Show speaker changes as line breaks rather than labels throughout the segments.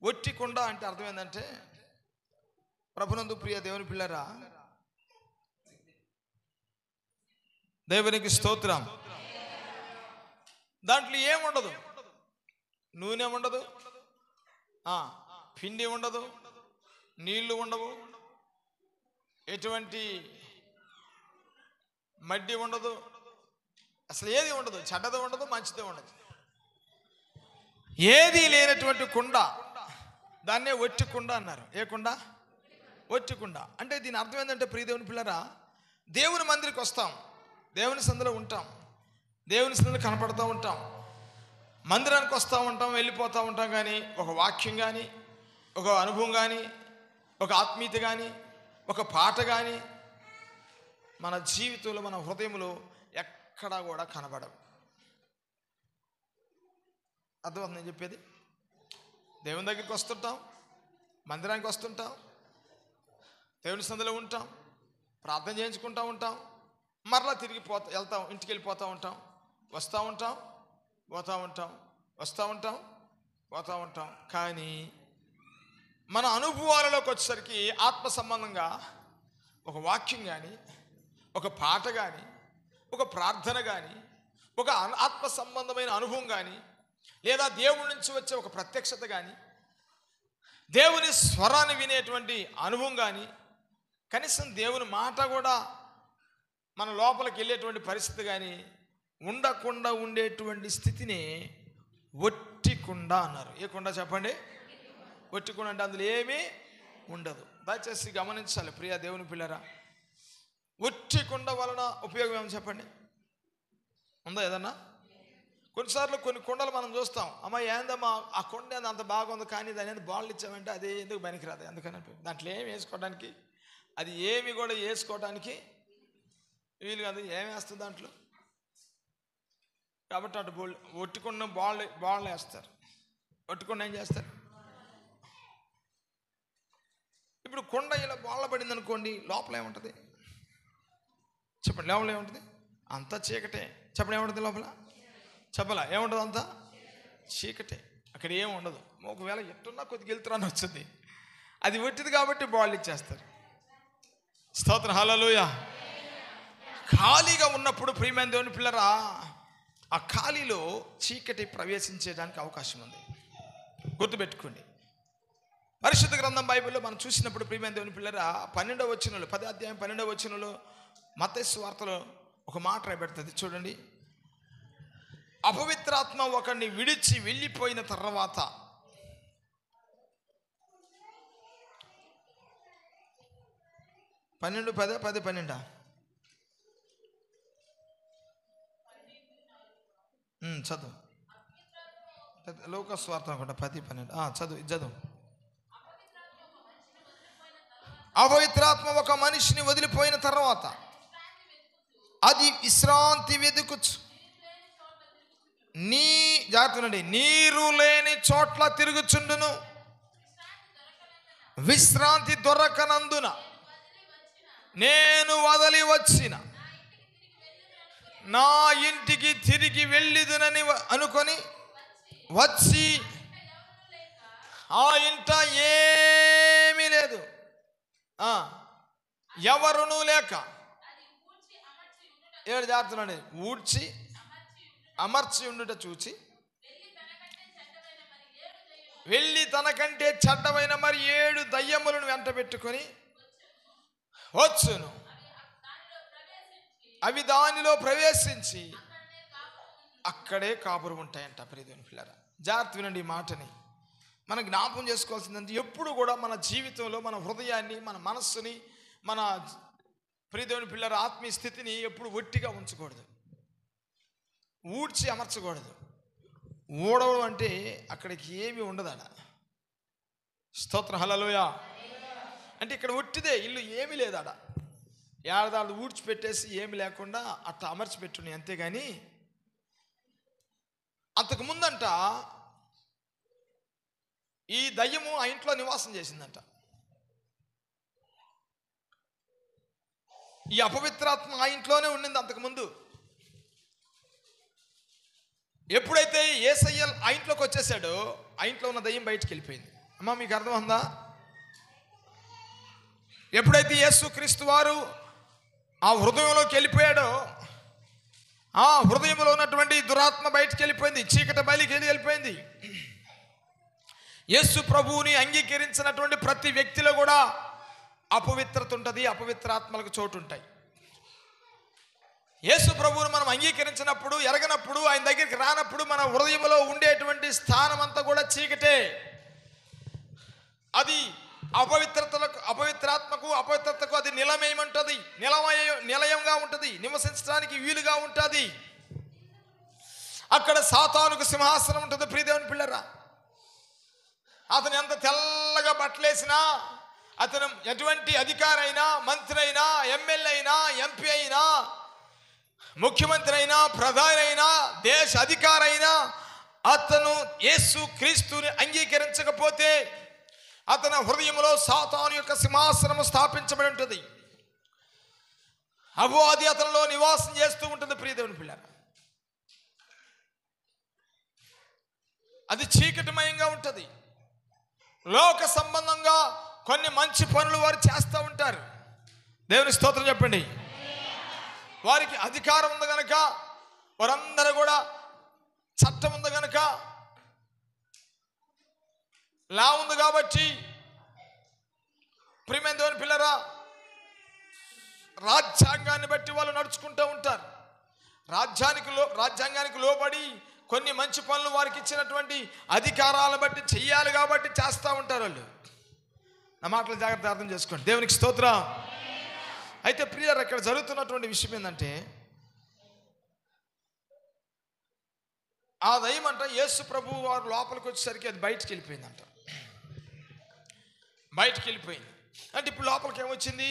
ఒట్టి కుండ అంటే అర్థం ఏంటంటే, ప్రభునందు ప్రియ దేవుని పిల్లరా, దేవునికి స్తోత్రం. దాంట్లో ఏముండదు, నూనె ఉండదు, పిండి ఉండదు, నీళ్లు ఉండవు, ఎటువంటి మడ్డి ఉండదు, అసలు ఏది ఉండదు, చెడ్డది ఉండదు, మంచిది ఉండదు, ఏది లేనటువంటి కుండ. దాన్నే ఒట్టి కుండ అన్నారు. ఏ కుండ? ఒట్టి కుండ. అంటే దీని అర్థం ఏంటంటే, ప్రియ దేవుని పిల్లరా, దేవుని మందిరికి వస్తాం, దేవుని సందులో ఉంటాం, దేవుని సందులో కనపడుతూ ఉంటాం, మందిరానికి వస్తూ ఉంటాం, వెళ్ళిపోతూ ఉంటాం. కానీ ఒక వాక్యం కానీ, ఒక అనుభవం కానీ, ఒక ఆత్మీయత కానీ, ఒక పాట కానీ మన జీవితంలో, మన హృదయంలో ఎక్కడా కూడా కనబడవు. అర్థమవుతుంది నేను చెప్పేది? దేవుని దగ్గరికి వస్తుంటాం, మందిరానికి వస్తుంటాం, దేవుని సందులో ఉంటాం, ప్రార్థన చేయించుకుంటూ ఉంటాం, మరలా తిరిగి వెళ్తాం, ఇంటికి వెళ్ళిపోతూ ఉంటాం, వస్తూ ఉంటాం, పోతూ ఉంటాం, వస్తూ ఉంటాం, పోతూ ఉంటాం. కానీ మన అనుభవాలలోకి వచ్చేసరికి ఆత్మ సంబంధంగా ఒక వాక్యం కానీ, ఒక పాట కానీ, ఒక ప్రార్థన కానీ, ఒక ఆత్మ సంబంధమైన అనుభవం కానీ, లేదా దేవుడి నుంచి వచ్చే ఒక ప్రత్యక్షత కానీ, దేవుని స్వరాన్ని వినేటువంటి అనుభవం కానీ, కనీసం దేవుని మాట కూడా మన లోపలికి వెళ్ళేటువంటి పరిస్థితి కానీ ఉండకుండా ఉండేటువంటి స్థితిని ఒట్టి కుండ అన్నారు. ఏ కుండ చెప్పండి? ఒట్టి కుండ. అంటే అందులో ఏమీ ఉండదు. దయచేసి గమనించాలి ప్రియ దేవుని పిల్లరా. ఒట్టి కుండ వలన ఉపయోగం ఏమని చెప్పండి? ఉందా ఏదన్నా? కొన్నిసార్లు కొన్ని కుండలు మనం చూస్తాం, అమ్మ ఏందమ్మా ఆ కుండ అంత బాగుంది, కానీ దాని ఏదో బాళ్ళు ఇచ్చామంటే అది ఎందుకు పనికిరాదు, ఎందుకని దాంట్లో ఏమి వేసుకోవడానికి, అది ఏమి కూడా వేసుకోవడానికి వీలు కాదు, ఏమి వేస్తుంది దాంట్లో. కాబట్టి అటు ఒట్టుకున్న బాళ్ళు వేస్తారు. ఒట్టుకున్న ఏం చేస్తారు? ఇప్పుడు కుండ ఇలా బాళ్ళ పడింది అనుకోండి, లోపల ఏముంటుంది చెప్పండి? లోపల ఏముంటుంది? అంతా చీకటే. చెప్పండి, ఏముంటుంది లోపల? చెప్పలా ఏముంటుంది? అంతా చీకటే, అక్కడ ఏమి ఉండదు. ఒకవేళ ఎట్టున్నా కొద్దిగా వెళ్తున్నాను వచ్చింది, అది ఒట్టిది కాబట్టి బాళ్ళు ఇచ్చేస్తారు. స్తోత్రం, హల్లెలూయా. ఖాళీగా ఉన్నప్పుడు ప్రియమైన దేవుని పిల్లరా, ఆ ఖాళీలో చీకటి ప్రవేశించేదానికి అవకాశం ఉంది. గుర్తుపెట్టుకోండి. పరిశుద్ధ గ్రంథం బైబిల్లో మనం చూసినప్పుడు ప్రియమైన దేవుని పిల్లరా, 12వ వచనంలో, 10వ అధ్యాయం 12వ వచనంలో మత్తయి సువార్తలో ఒక మాట రాయబడుతుంది చూడండి. అపవిత్రాత్మ ఒకరిని విడిచి వెళ్ళిపోయిన తర్వాత 12, 10, 10, 12 చదువు. లూకా సువార్త అనుకుంటా 10, 12 చదువు. అపవిత్రాత్మ ఒక మనిషిని వదిలిపోయిన తర్వాత అది విశ్రాంతి వెతుకుచు నీరు లేని చోట్ల తిరుగుచుండును, విశ్రాంతి దొరకనందున నేను వదిలి వచ్చిన నా ఇంటికి తిరిగి వెళ్ళిదునని అనుకొని వచ్చి ఆ ఇంట ఏమీ లేదు, ఎవరునూ లేక, ఏడు జాగ్రత్తలు, ఊడ్చి అమర్చి ఉండుట చూచి వెళ్ళి తనకంటే చెడ్డమైన మరి 7 దయ్యములను వెంట పెట్టుకొని వచ్చును, అవి దానిలో ప్రవేశించి అక్కడే కాపురం ఉంటాయంట. ప్రియదేవుని పిల్లరా, జాగ్రత్త వినండి ఈ మాటని. మనం జ్ఞాపకం చేసుకోవాల్సిందంటే, ఎప్పుడు కూడా మన జీవితంలో మన హృదయాన్ని, మన మనస్సుని, మన ప్రియదేవుని పిల్లల ఆత్మీయ స్థితిని ఎప్పుడు ఒట్టిగా ఉంచకూడదు, ఊడ్చి అమర్చకూడదు. ఊడవడం అంటే అక్కడికి ఏమీ ఉండదు ఆడ. స్తోత్రం, హల్లెలూయా. అంటే ఇక్కడ ఒట్టిదే, ఇల్లు ఏమీ లేదు ఆడ. ఏడాది ఊడ్చిపెట్టేసి ఏమి లేకుండా అట్లా అమర్చిపెట్టుని, అంతేగాని అంతకుముందంట ఈ దయ్యము ఆ ఇంట్లో నివాసం చేసిందంట. ఈ అపవిత్రాత్మ ఆ ఇంట్లోనే ఉండింది అంతకుముందు. ఎప్పుడైతే యేసయ్య ఆ ఇంట్లోకి వచ్చేసాడో ఆ ఇంట్లో ఉన్న దయ్యం బయటికి వెళ్ళిపోయింది. అమ్మా మీకు అర్థమైందా? ఎప్పుడైతే యేసుక్రీస్తు వారు ఆ హృదయంలోకి వెళ్ళిపోయాడో, ఆ హృదయంలో ఉన్నటువంటి దురాత్మ బయటికి వెళ్ళిపోయింది, చీకటి బయటికి వెళ్ళిపోయింది. యేసు ప్రభువుని అంగీకరించినటువంటి ప్రతి వ్యక్తిలో కూడా అపవిత్రత ఉంటుంది, అపవిత్ర ఆత్మలకు చోటు ఉంటాయి. యేసు ప్రభువుని మనం అంగీకరించినప్పుడు, ఎరగనప్పుడు, ఆయన దగ్గరికి రానప్పుడు మన హృదయంలో ఉండేటువంటి స్థానం అంతా కూడా చీకటే. అది అపవిత్రాత్మకు, అపవిత్రతకు అది నిలయమంటుంది, నిలయంగా ఉంటుంది, నివసించడానికి వీలుగా ఉంటుంది. అక్కడ సాతానుకు సింహాసనం ఉంటుంది. ప్రియదేవుని పిల్లరా, అతను ఎంత తెల్లగా బట్టలేసినా, అతను ఎటువంటి అధికారి అయినా, మంత్రి అయినా, ఎమ్మెల్యే అయినా, ఎంపీ అయినా, ముఖ్యమంత్రి అయినా, ప్రధాని అయినా, దేశ అధికారి అయినా, అతను యేసు క్రీస్తుని అంగీకరించకపోతే అతని హృదయంలో సాతాను యొక్క సింహాసనము స్థాపించబడి ఉంటుంది. అపవాది అతనిలో నివాసం చేస్తూ ఉంటుంది. ప్రియదేవుని పిల్లరా, అది చీకటిమయంగా ఉంటుంది. లోక సంబంధంగా కొన్ని మంచి పనులు వారు చేస్తూ ఉంటారు. దేవుని స్తోత్రం చెప్పండి. వారికి అధికారం ఉంది కనుక, వారందరూ కూడా చట్టం ఉంది కనుక, లా ఉంది కాబట్టి, ప్రియమైన దేవుని పిల్లరా, రాజ్యాంగాన్ని బట్టి వాళ్ళు నడుచుకుంటూ ఉంటారు. రాజ్యాంగానికి లోబడి కొన్ని మంచి పనులు వారికి ఇచ్చినటువంటి అధికారాలను బట్టి చెయ్యాలి కాబట్టి చేస్తూ ఉంటారు వాళ్ళు. నా మాటలు జాగ్రత్త అర్థం చేసుకోండి. దేవునికి స్తోత్రం. అయితే ప్రియులారా, ఇక్కడ జరుగుతున్నటువంటి విషయం ఏంటంటే, ఆ దయ్యమంట యేసు ప్రభు వారు లోపలికి వచ్చేసరికి అది బయటికి వెళ్ళిపోయిందంట. బయటికి వెళ్ళిపోయింది అంటే ఇప్పుడు లోపలికి ఏమొచ్చింది?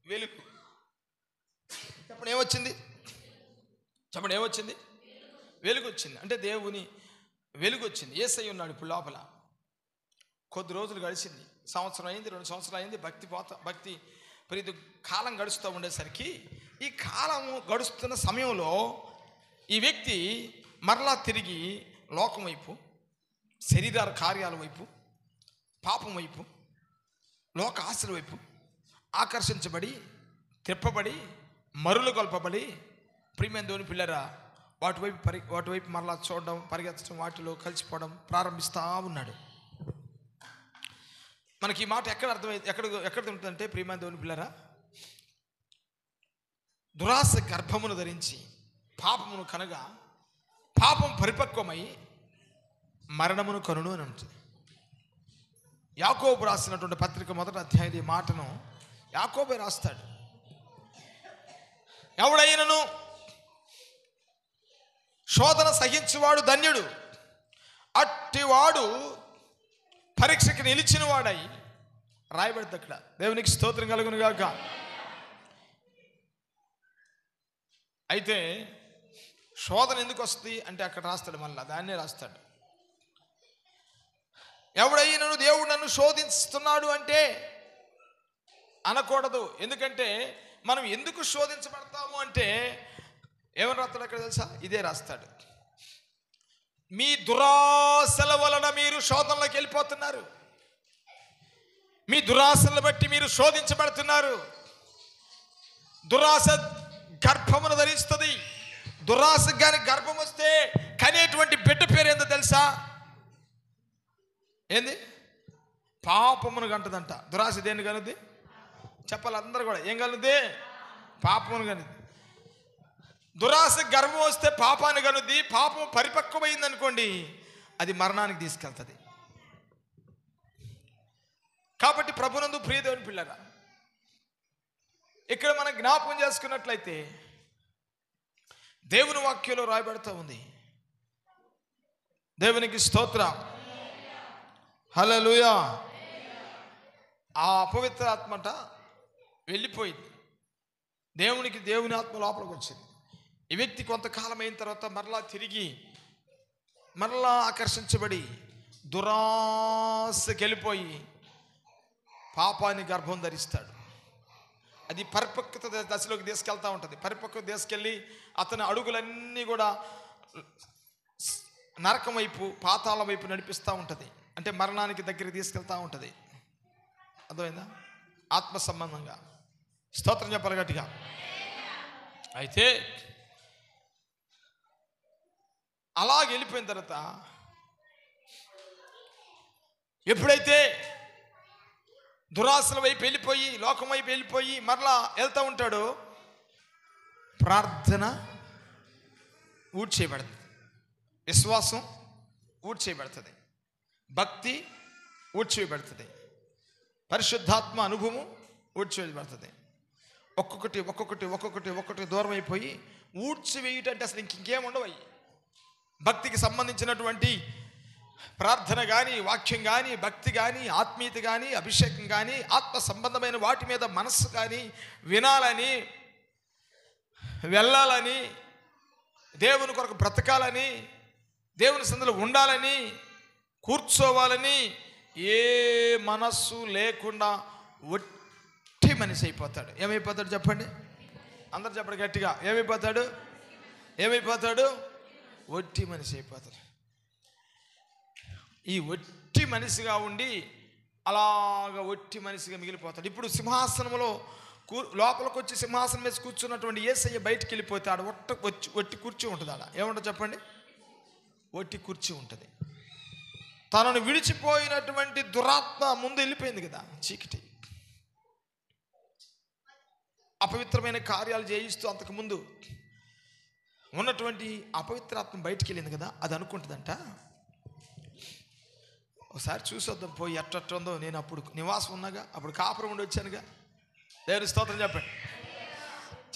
వెలుగు. చెప్పండి ఏమొచ్చింది? చెప్పండి ఏమొచ్చింది? వెలుగు వచ్చింది. అంటే దేవుని వెలుగు వచ్చింది. యేసయ్య ఉన్నాడు ఇప్పుడు లోపల. కొద్ది రోజులు గడిచింది, సంవత్సరం అయింది, 2 సంవత్సరాలు అయింది. భక్తి ప్రీతి కాలం గడుస్తూ ఉండేసరికి, ఈ కాలము గడుస్తున్న సమయంలో ఈ వ్యక్తి మరలా తిరిగి లోకం వైపు, శరీర కార్యాల వైపు, పాపం వైపు, లోక ఆశల వైపు ఆకర్షించబడి, తిప్పబడి, మరులు కొల్పబడి, ప్రియమైన దేవుని పిల్లరా, వాటి వైపు మరలా చూడడం, పరిగెత్తడం, వాటిలో కలిసిపోవడం ప్రారంభిస్తూ ఉన్నాడు. మనకి ఈ మాట ఎక్కడ ఉంటుందంటే, ప్రియమైన దేవుని పిల్లరా, దురాశ గర్భమును ధరించి పాపమును కనగా పాపం పరిపక్వమై మరణమును కనును అని ఉంటుంది. యాకోబు రాసినటువంటి పత్రిక 1వ అధ్యాయం ఈ మాటను యాకోబే రాస్తాడు. ఎవడైనను శోధన సహించువాడు ధన్యుడు, అట్టివాడు పరీక్షకి నిలిచిన వాడై రాయబడింది అక్కడ. దేవునికి స్తోత్రం కలుగును గాక. అయితే శోధన ఎందుకు వస్తుంది అంటే అక్కడ రాస్తాడు, మళ్ళీ దాన్నే రాస్తాడు. ఎవడైనను దేవుడు నన్ను శోధిస్తున్నాడు అంటే అనకూడదు. ఎందుకంటే మనం ఎందుకు శోధించబడతాము అంటే ఏమని రాస్తాడు అక్కడ తెలుసా? ఇదే రాస్తాడు, మీ దురాశల వలన మీరు శోధనలోకి వెళ్ళిపోతున్నారు, మీ దురాశలను బట్టి మీరు శోధించబడుతున్నారు. దురాశ గర్భమును ధరిస్తుంది. దురాశ కానీ గర్భం వస్తే కనేటువంటి బిడ్డ పేరు ఏందో తెలుసా? ఏంది? పాపమును కంటదంట. దురాశ దేన్ని కనుద్ది? చెప్పాలి అందరూ కూడా. ఏం కనుద్ది? పాపమును కనుద్ది. దురాశ గర్భం వస్తే పాపాన్ని కనుద్ది. పాపం పరిపక్వమైంది అనుకోండి, అది మరణానికి తీసుకెళ్తుంది. కాబట్టి ప్రభునందు ప్రియదేవుని పిల్లరా, ఇక్కడ మనం జ్ఞాపకం చేసుకున్నట్లయితే దేవుని వాక్యంలో రాయబడుతూ ఉంది. దేవునికి స్తోత్రం. హల్లెలూయా. ఆ అపవిత్ర ఆత్మట వెళ్ళిపోయింది. దేవుని ఆత్మ లోపలికి వచ్చింది. ఈ వ్యక్తి కొంతకాలం అయిన తర్వాత మరలా ఆకర్షించబడి దురాశకి వెళ్ళిపోయి పాపాన్ని గర్భం ధరిస్తాడు. అది పరిపక్వత దశలోకి తీసుకెళ్తూ ఉంటుంది. పరిపక్వత తీసుకెళ్ళి అతని అడుగులన్నీ కూడా నరకం వైపు, పాతాళం వైపు నడిపిస్తూ ఉంటుంది. అంటే మరణానికి దగ్గరికి తీసుకెళ్తూ ఉంటుంది. అర్థమైందా? ఆత్మ సంబంధంగా. స్తోత్రం చెప్పాలి గట్టిగా. అయితే అలాగ వెళ్ళిపోయిన తర్వాత ఎప్పుడైతే దురాశల వైపు వెళ్ళిపోయి, లోకం వైపు వెళ్ళిపోయి మరలా వెళ్తూ ఉంటాడో, ప్రార్థన ఊడ్చేయబడుతుంది, విశ్వాసం ఊడ్చేయబడుతుంది, భక్తి ఊడ్చేయబడుతుంది, పరిశుద్ధాత్మ అనుభవం ఊడ్చేయబడుతుంది. ఒక్కొక్కటి ఒక్కొక్కటి ఒక్కొక్కటి ఒక్కొక్కటి దూరం అయిపోయి ఊడ్చివేయటంటే అసలు ఇంకేం ఉండవు. భక్తికి సంబంధించినటువంటి ప్రార్థన కానీ, వాక్యం కానీ, భక్తి కానీ, ఆత్మీయత కానీ, అభిషేకం కానీ, ఆత్మ సంబంధమైన వాటి మీద మనస్సు కానీ, వినాలని, వెళ్ళాలని, దేవుని కొరకు బ్రతకాలని, దేవుని సందులో ఉండాలని, కూర్చోవాలని ఏ మనస్సు లేకుండా ఒట్టి మనిషి అయిపోతాడు. ఏమైపోతాడు చెప్పండి? అందరు చెప్పండి గట్టిగా. ఏమైపోతాడు? ఒట్టి మనిషి అయిపోతాడు. ఈ ఒట్టి మనిషిగా ఉండి అలాగ ఒట్టి మనిషిగా మిగిలిపోతాడు. ఇప్పుడు సింహాసనంలో లోపలికి వచ్చి సింహాసనం మీద కూర్చున్నటువంటి యేసయ్య బయటికి వెళ్ళిపోతాడు. ఒట్టి కుర్చీ ఉంటుంది. ఆడ ఏముంటుంది చెప్పండి? ఒట్టి కుర్చీ ఉంటుంది. తనను విడిచిపోయినటువంటి దురాత్మ ముందు వెళ్ళిపోయింది కదా, చీకటి, అపవిత్రమైన కార్యాలు చేయిస్తూ అంతకుముందు ఉన్నటువంటి అపవిత్రాత్మ బయటికి వెళ్ళింది కదా, అది అనుకుంటుందంట, ఒకసారి చూసొద్దాం పోయి ఎట్టుందో. నేను అప్పుడు నివాసం ఉన్నాగా, అప్పుడు కాపురం ఉండి వచ్చానుగా. దేవుని స్తోత్రం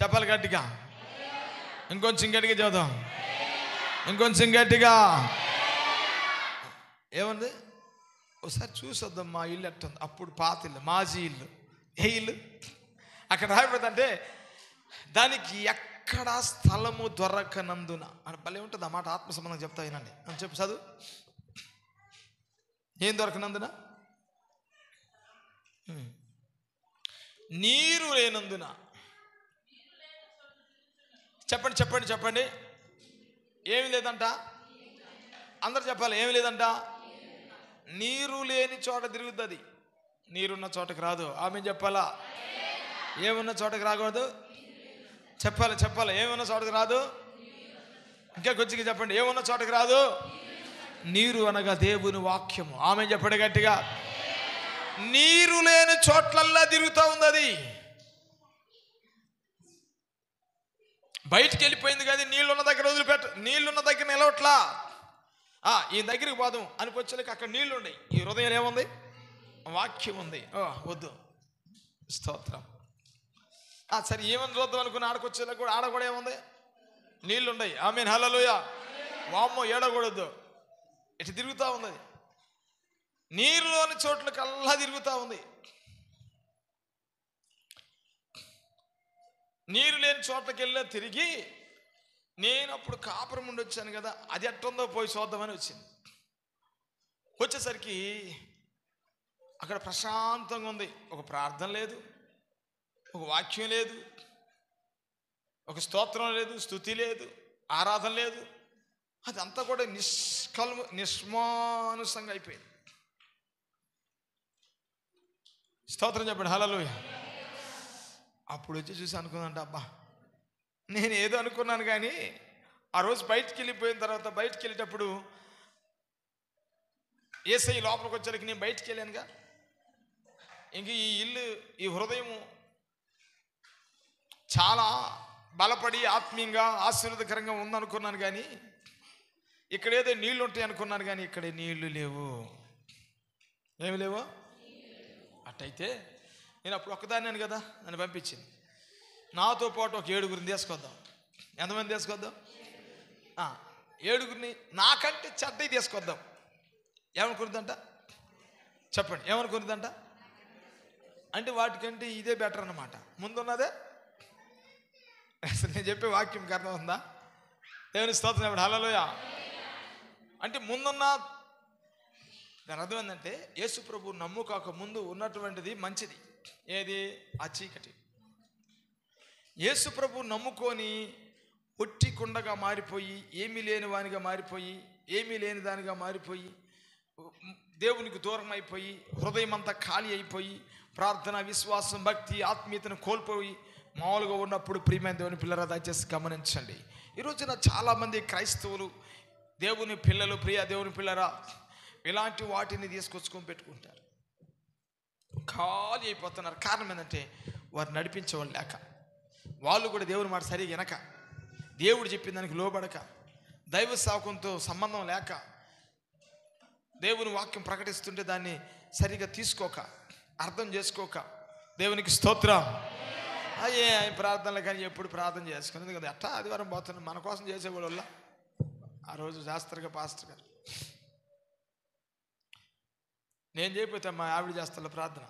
చెప్పాలి గట్టిగా. ఇంకొంచెం గట్టిగా చదువుదాం, ఇంకొంచెం గట్టిగా. ఏముంది? ఒకసారి చూసొద్దాం మా ఇల్లు ఎట్టుంది. అప్పుడు పాత ఇల్లు, మాజీ ఇల్లు. ఏ ఇల్లు? అక్కడ రాయబడిందంటే దానికి ఎక్కడ స్థలము దొరకనందున అని భలే ఉంటుంది ఆ మాట. ఆత్మ సంబంధం చెప్తా వినండి అని చెప్పు, చదువు. ఏం దొరకనందున? నీరు లేనందున. చెప్పండి. ఏమి లేదంట? అందరు చెప్పాలి. ఏమి లేదంట? నీరు లేని చోట తిరుగుతుంది, నీరున్న చోటకి రాదు. ఆమె చెప్పాలా? ఏమున్న చోటకి రాకూడదు? చెప్పాలి. ఏమున్న చోటకి రాదు? ఇంకా కొద్దిగా చెప్పండి. ఏమున్న చోటకి రాదు? నీరు అనగా దేవుని వాక్యము. ఆమె చెప్పండి గట్టిగా. నీరు లేని చోట్లల్లా తిరుగుతూ ఉంది అది. బయటికి వెళ్ళిపోయింది కదా, నీళ్ళున్న దగ్గర నీళ్ళున్న దగ్గర నిలవట్లా. ఈ దగ్గరికి పోదాం అనికొచ్చలేక అక్కడ నీళ్లు ఉన్నాయి. ఈ హృదయం ఏముంది? వాక్యం ఉంది. వద్దు, స్తోత్రం. సరే ఏమని చూద్దాం అనుకుని ఆడకొచ్చేలా కూడా ఆడ కూడా ఏముంది? నీళ్లున్నాయి. ఆమేన్, హల్లెలూయా. వామ్మో, ఏడకూడదు. ఇటు తిరుగుతూ ఉంది. నీరులోని చోట్లకల్లా తిరుగుతూ ఉంది. నీరు లేని చోట్లకి వెళ్ళా తిరిగి, నేను అప్పుడు కాపురం ఉండి వచ్చాను కదా, అది ఎట్టుందో పోయి చూద్దామని వచ్చింది. వచ్చేసరికి అక్కడ ప్రశాంతంగా ఉంది. ఒక ప్రార్థన లేదు, ఒక వాక్యం లేదు, ఒక స్తోత్రం లేదు, స్తుతి లేదు, ఆరాధన లేదు. అదంతా కూడా నిష్మానుసంగా అయిపోయింది. స్తోత్రం చెప్పండి, హల్లెలూయా. అప్పుడు వచ్చి చూసి అనుకున్నాంట, అబ్బా నేను ఏదో అనుకున్నాను కానీ ఆ రోజు బయటికి వెళ్ళిపోయిన తర్వాత, బయటికి వెళ్ళేటప్పుడు యేసయ్య లోపలికి వచ్చేసరికి నేను బయటికి వెళ్ళానుగా, ఇంక ఈ ఇల్లు, ఈ హృదయము చాలా బలపడి ఆత్మీయంగా ఆశీర్వాదకరంగా ఉందనుకున్నాను కానీ, ఇక్కడేదో నీళ్ళు ఉంటాయి అనుకున్నాను కానీ ఇక్కడ నీళ్లు లేవు. ఏమి లేవు. అట్టయితే నేను అప్పుడు ఒక్కదాన్ని కదా నన్ను పంపించింది. నాతో పాటు ఒక 7గురిని తీసుకొద్దాం. ఎంతమంది తీసుకొద్దాం? 7గురిని. నాకంటే చెడ్డవి తీసుకొద్దాం. ఏమనుకున్నదంట చెప్పండి? ఏమనుకున్నదంట అంటే వాటికంటే ఇదే బెటర్ అన్నమాట. ముందున్నదే అసలు నేను చెప్పే వాక్యంకి అర్థం ఉందా? దేవుని స్తోత్రం చెప్పండి, హల్లెలూయా. అంటే ముందున్న దాని అర్థం ఏంటంటే యేసు ప్రభు నమ్ముకోక ముందు ఉన్నటువంటిది మంచిది. ఏది? ఆ చీకటి. యేసు ప్రభు నమ్ముకొని ఒట్టి కుండగా మారిపోయి, ఏమీ లేని వానిగా మారిపోయి, ఏమీ లేని దానిగా మారిపోయి, దేవునికి దూరం అయిపోయి, హృదయం అంతా ఖాళీ అయిపోయి, ప్రార్థన, విశ్వాసం, భక్తి, ఆత్మీయతను కోల్పోయి మామూలుగా ఉన్నప్పుడు ప్రియమైన దేవుని పిల్లరా దయచేసి గమనించండి. ఈ రోజున చాలామంది క్రైస్తవులు, దేవుని పిల్లలు, ప్రియ దేవుని పిల్లరా, ఇలాంటి వాటిని తీసుకొచ్చుకొని పెట్టుకుంటారు. ఖాళీ అయిపోతున్నారు. కారణం ఏంటంటే వారు నడిపించేవాళ్ళు లేక, వాళ్ళు కూడా దేవుని మాట సరిగా వినక, దేవుడు చెప్పిన దానికి లోబడక, దైవ సేవకంతో సంబంధం లేక, దేవుని వాక్యం ప్రకటిస్తుంటే దాన్ని సరిగా తీసుకోక, అర్థం చేసుకోక, దేవునికి స్తోత్రం. అయ్యే ప్రార్థనలు కానీ ఎప్పుడు ప్రార్థన చేసుకునేది కదా, అట్టా ఆదివారం పోతున్నాం మన కోసం చేసేవాళ్ళ. ఆ రోజు శాస్త్రగా పాస్టర్ గారు, నేను చేయకపోతే మా ఆవిడ చేస్తాను ప్రార్థన,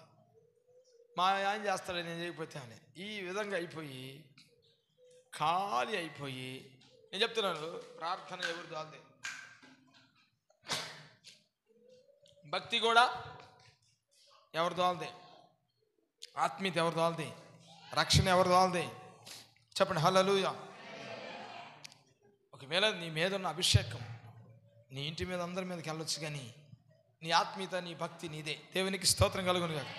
మా ఆయన చేస్తాడు నేను చేయకపోతే అని, ఈ విధంగా అయిపోయి ఖాళీ అయిపోయి, నేను చెప్తున్నాను ప్రార్థన ఎవరు దాల్దే, భక్తి కూడా ఎవరు దోలదే, ఆత్మీయత ఎవరు దోలదే, రక్షణ ఎవరు దోలదే? చెప్పండి హల్లెలూయా. ఒకవేళ నీ మీద ఉన్న అభిషేకం నీ ఇంటి మీద అందరి మీదకి వెళ్ళొచ్చు, కానీ నీ ఆత్మీయత, నీ భక్తి నీదే. దేవునికి స్తోత్రం కలుగును కాక.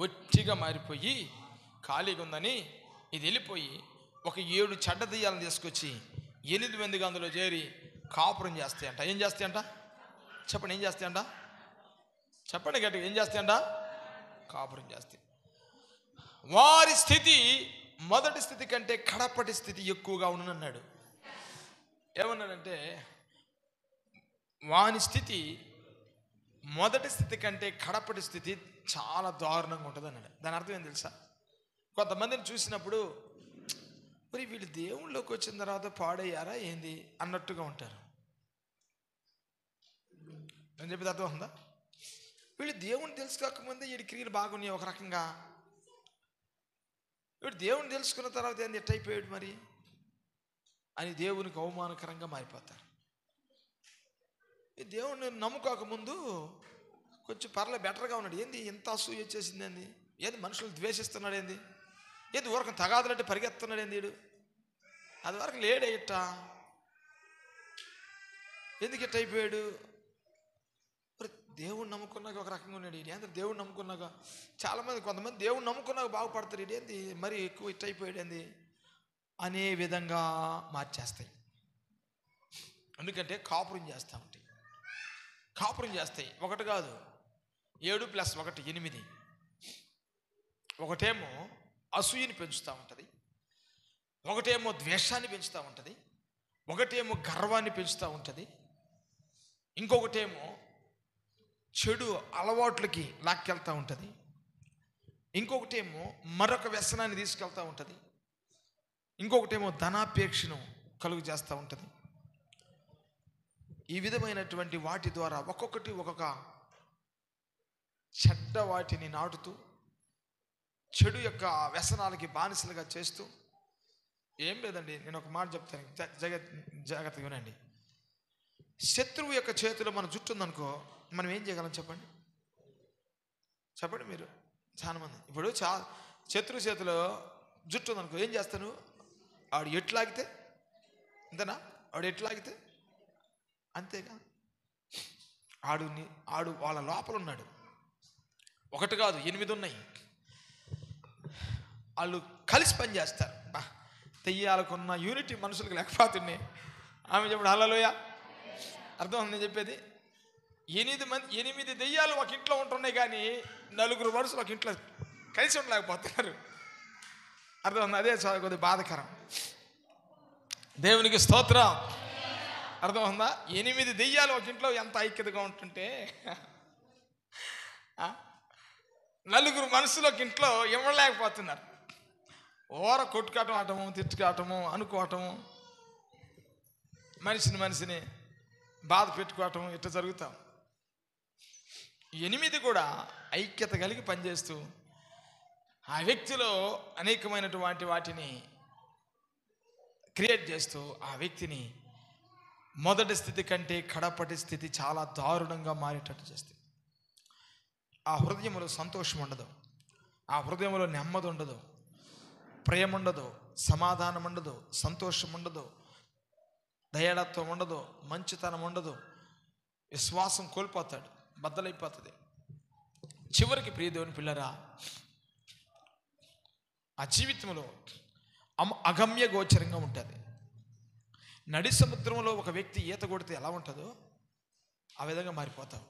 ఒట్టిగా మారిపోయి ఖాళీగా ఉందని ఇది వెళ్ళిపోయి ఒక 7 చెడ్డ దెయ్యాలను తీసుకొచ్చి 8 మందిగా అందులో చేరి కాపురం చేస్తాయంట. ఏం చేస్తాయంట? చెప్పండి, ఏం చేస్తాయంట? చెప్పండి గట్టిగా, ఏం చేస్తాయంట? కాపురం చేస్తాయి. వారి స్థితి మొదటి స్థితి కంటే కడపటి స్థితి ఎక్కువగా ఉండనన్నాడు. ఏమన్నాడంటే వాని స్థితి మొదటి స్థితి కంటే కడపటి స్థితి చాలా దారుణంగా ఉంటుంది అన్నాడు. దాని అర్థం ఏం తెలుసా? కొంతమందిని చూసినప్పుడు మరి వీళ్ళు దేవుళ్ళలోకి వచ్చిన తర్వాత పాడయ్యారా ఏంది అన్నట్టుగా ఉంటారు. నేను చెప్పేది అర్థం ఉందా? వీళ్ళు దేవుని తెలుసుకోకముందే వీడి క్రియలు బాగున్నాయి ఒక రకంగా, వీడు దేవుని తెలుసుకున్న తర్వాత ఏంది ఎట్టయిపోయాడు మరి అని దేవునికి అవమానకరంగా మారిపోతారు. ఈ దేవుడిని నమ్ముకోకముందు కొంచెం పర్లే బెటర్గా ఉన్నాడు, ఏంది ఎంత అసూయ వచ్చేసింది, ఏంది ఏది మనుషులు ద్వేషిస్తున్నాడు, ఏంది ఏది ఊరకం తగాదులంటే పరిగెత్తున్నాడు, ఏంది వీడు అది వరకు లేడే ఇట్ట, ఎందుకు ఇట్ట అయిపోయాడు? దేవుడు నమ్ముకున్నాక ఒక రకంగా ఉన్నాడు, ఏంది దేవుడు నమ్ముకున్నాక. చాలామంది కొంతమంది దేవుడు నమ్ముకున్నాక బాగుపడతారు, ఏంది మరి ఎక్కువ ఇట్ట అయిపోయాడు ఏంది అనే విధంగా మార్చేస్తాయి. ఎందుకంటే కాపురం చేస్తూ ఉంటాయి, కాపురం చేస్తాయి. ఒకటి కాదు, 7 + 1 8. ఒకటేమో అసూయని పెంచుతూ ఉంటుంది, ఒకటేమో ద్వేషాన్ని పెంచుతూ ఉంటుంది, ఒకటేమో గర్వాన్ని పెంచుతూ ఉంటుంది, ఇంకొకటేమో చెడు అలవాట్లకి లాక్కెళ్తూ ఉంటుంది, ఇంకొకటేమో మరొక వ్యసనాన్ని తీసుకెళ్తూ ఉంటుంది, ఇంకొకటేమో ధనాపేక్షను కలుగు చేస్తూ ఉంటుంది. ఈ విధమైనటువంటి వాటి ద్వారా ఒక్కొక్కటి ఒక్కొక్క చెడ్డ వాటిని నాటుతూ చెడు యొక్క వ్యసనాలకి బానిసలుగా చేస్తూ, ఏం లేదండి నేను ఒక మాట చెప్తాను, జాగ్రత్తగా వినండి. శత్రువు యొక్క చేతిలో మన జుట్టు ఉందనుకో, మనం ఏం చేయగలం చెప్పండి? చెప్పండి మీరు. చాలామంది ఇప్పుడు శత్రువు చేతిలో జుట్టు ఉందనుకో ఏం చేస్తాను? ఆడు ఎట్లాగితే అంతేనా? ఆడు ఎట్లాగితే అంతేగా. ఆడు వాళ్ళ లోపల ఉన్నాడు, ఒకటి కాదు 8 ఉన్నాయి. వాళ్ళు కలిసి పనిచేస్తారు. తెయ్యాలకున్న యూనిటీ మనుషులకు లేకపోతున్నాయి. ఆమె చెప్పడు హల్లెలూయా. అర్థం ఉంది చెప్పేది? 8 దెయ్యాలు ఒక ఇంట్లో ఉంటున్నాయి, కానీ 4 మనుషులు ఒక ఇంట్లో కలిసి ఉండలేకపోతున్నారు. అర్థం ఉంది? అదే కొద్దిగా బాధకరం. దేవునికి స్తోత్రం. అర్థం ఉందా? 8 దెయ్యాలు ఒక ఇంట్లో ఎంత ఐక్యతగా ఉంటుంటే 4 మనుషులు ఒక ఇంట్లో ఇవ్వలేకపోతున్నారు. ఓర కొట్టుకోవటము, తిట్టుకోవటము, అనుకోవటము, మనిషిని బాధ పెట్టుకోవటం, ఇట్లా జరుగుతాం. 8 కూడా ఐక్యత కలిగి పనిచేస్తూ ఆ వ్యక్తిలో అనేకమైనటువంటి వాటిని క్రియేట్ చేస్తూ ఆ వ్యక్తిని మొదటి స్థితి కంటే కడపటి స్థితి చాలా దారుణంగా మారేటట్టు చేస్తుంది. ఆ హృదయంలో సంతోషం ఉండదు, ఆ హృదయంలో నెమ్మది ఉండదు, ప్రేమ ఉండదు, సమాధానం ఉండదు, సంతోషం ఉండదు, దయాళత్వం ఉండదు, మంచితనం ఉండదు, విశ్వాసం కోల్పోతాడు, బద్దలైపోతుంది. చివరికి ప్రియ దేవుని పిల్లరా, ఆ జీవితంలో అగమ్య గోచరంగా ఉంటుంది. నడి సముద్రంలో ఒక వ్యక్తి ఈత కొడితే ఎలా ఉంటుందో ఆ విధంగా మారిపోతాం.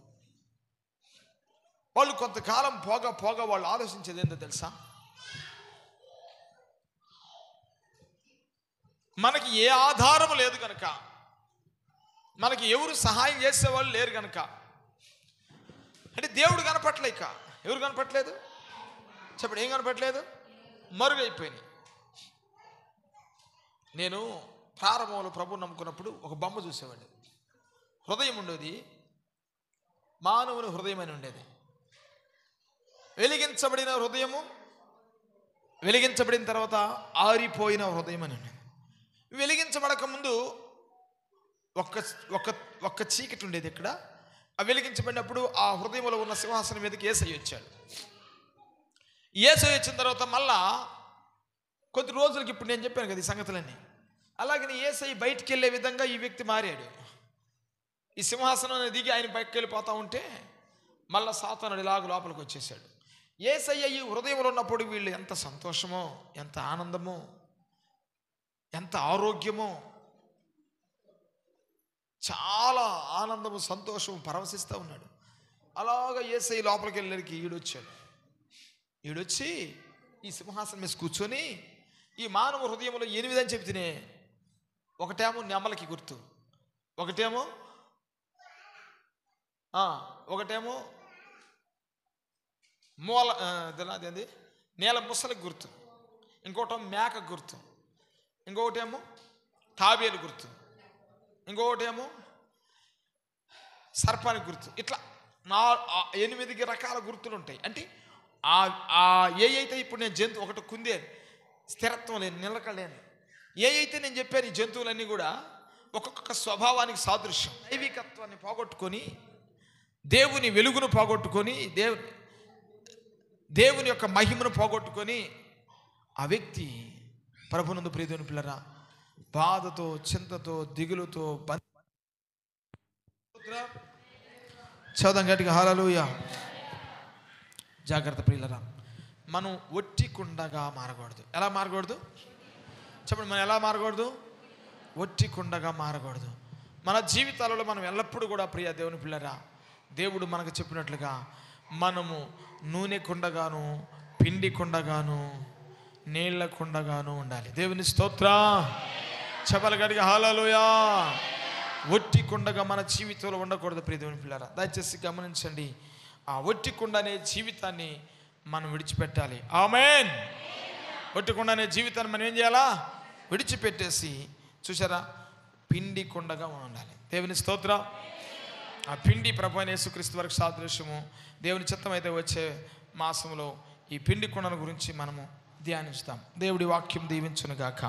వాళ్ళు కొంతకాలం పోగా వాళ్ళు ఆలోచించేది ఏంటో తెలుసా? మనకి ఏ ఆధారం లేదు కనుక, మనకి ఎవరు సహాయం చేసేవాళ్ళు లేరు కనుక, అంటే దేవుడు కనపట్లేక. ఎవరు కనపట్లేదు చెప్పండి, ఏం కనపట్లేదు? మరుగైపోయినాయి. నేను ప్రారంభంలో ప్రభువు నమ్ముకున్నప్పుడు ఒక బొమ్మ చూసేవాడు. హృదయం ఉండేది, మానవుని హృదయం అని ఉండేది. వెలిగించబడిన హృదయము, వెలిగించబడిన తర్వాత ఆరిపోయిన హృదయం అని ఉండేది. వెలిగించబడక ముందు ఒక్క చీకటి ఉండేది ఇక్కడ. ఆ వెలిగించబడినప్పుడు ఆ హృదయంలో ఉన్న సింహాసనం మీదకి యేసయ్య వచ్చాడు. యేసయ్య వచ్చిన తర్వాత మళ్ళా కొద్ది రోజులకి, ఇప్పుడు నేను చెప్పాను కదా ఈ సంగతులన్నీ, అలాగని యేసయ్య బయటికి వెళ్ళే విధంగా ఈ వ్యక్తి మారాడు. ఈ సింహాసనం దిగి ఆయన బయటకు వెళ్ళిపోతూ ఉంటే మళ్ళా సాతానుడు ఇలాగ లోపలికి వచ్చేసాడు. యేసయ్య ఈ హృదయంలో ఉన్నప్పుడు వీళ్ళు ఎంత సంతోషమో, ఎంత ఆనందమో, ఎంత ఆరోగ్యమో, చాలా ఆనందము, సంతోషము పరవశిస్తూ ఉన్నాడు. అలాగా యేసయ్య లోపలికి వెళ్ళడానికి ఈడొచ్చాడు. ఈడొచ్చి ఈ సింహాసనం మీద కూర్చొని, ఈ మానవ హృదయంలో 8 అని చెప్తేనే, ఒకటేమో నెమలకి గుర్తు, ఒకటేమో అదేంది నేల ముసలికి గుర్తు, ఇంకోటేమో మేక గుర్తు, ఇంకొకటేమో తాబేలు గుర్తు, ఇంకొకటేమో సర్పానికి గుర్తు. ఇట్లా 8 రకాల గుర్తులు ఉంటాయి. అంటే ఏ అయితే ఇప్పుడు నేను జంతువు, ఒకటి కుందే, స్థిరత్వం లేని, నిలకలేని, ఏ అయితే నేను చెప్పాను ఈ జంతువులన్నీ కూడా ఒక్కొక్క స్వభావానికి సాదృశ్యం. దైవికత్వాన్ని పోగొట్టుకొని, దేవుని వెలుగును పోగొట్టుకొని, దేవుని యొక్క మహిమను పోగొట్టుకొని ఆ వ్యక్తి ప్రభునందు ప్రియదేవుని పిల్లరా బాధతో, చింతతో, దిగులుతో చదవం గట్టిగా హల్లెలూయా. జాగ్రత్త ప్రియులరా, మనం ఒట్టి కుండగా మారకూడదు. ఎలా మారకూడదు చెప్పండి? మనం ఎలా మారకూడదు? ఒట్టి కుండగా మారకూడదు. మన జీవితాలలో మనం ఎల్లప్పుడూ కూడా ప్రియ దేవుని పిల్లరా, దేవుడు మనకు చెప్పినట్లుగా మనము నూనె కుండగాను, పిండి కుండగాను, నీళ్ల కుండగాను ఉండాలి. దేవుని స్తోత్రం. చెప్పలు గట్టిగా హల్లెలూయా. ఒట్టి కుండగా మన జీవితంలో ఉండకూడదు ప్రియ దేవుని పిల్లరా. దయచేసి గమనించండి, ఆ ఒట్టి కుండ అనే జీవితాన్ని మనం విడిచిపెట్టాలి. ఆమేన్. ఒట్టి కుండ అనే జీవితాన్ని మనం ఏం చేయాలా? విడిచిపెట్టేసి, చూసారా, పిండి కుండగా ఉండాలి. దేవుని స్తోత్రం. ఆ పిండి ప్రభు అయిన యేసుక్రీస్తు వరకు సాదృశ్యము. దేవుని చిత్తం అయితే వచ్చే మాసంలో ఈ పిండి కుండల గురించి మనము ధ్యానిస్తాం. దేవుడి వాక్యం దీవించును గాక.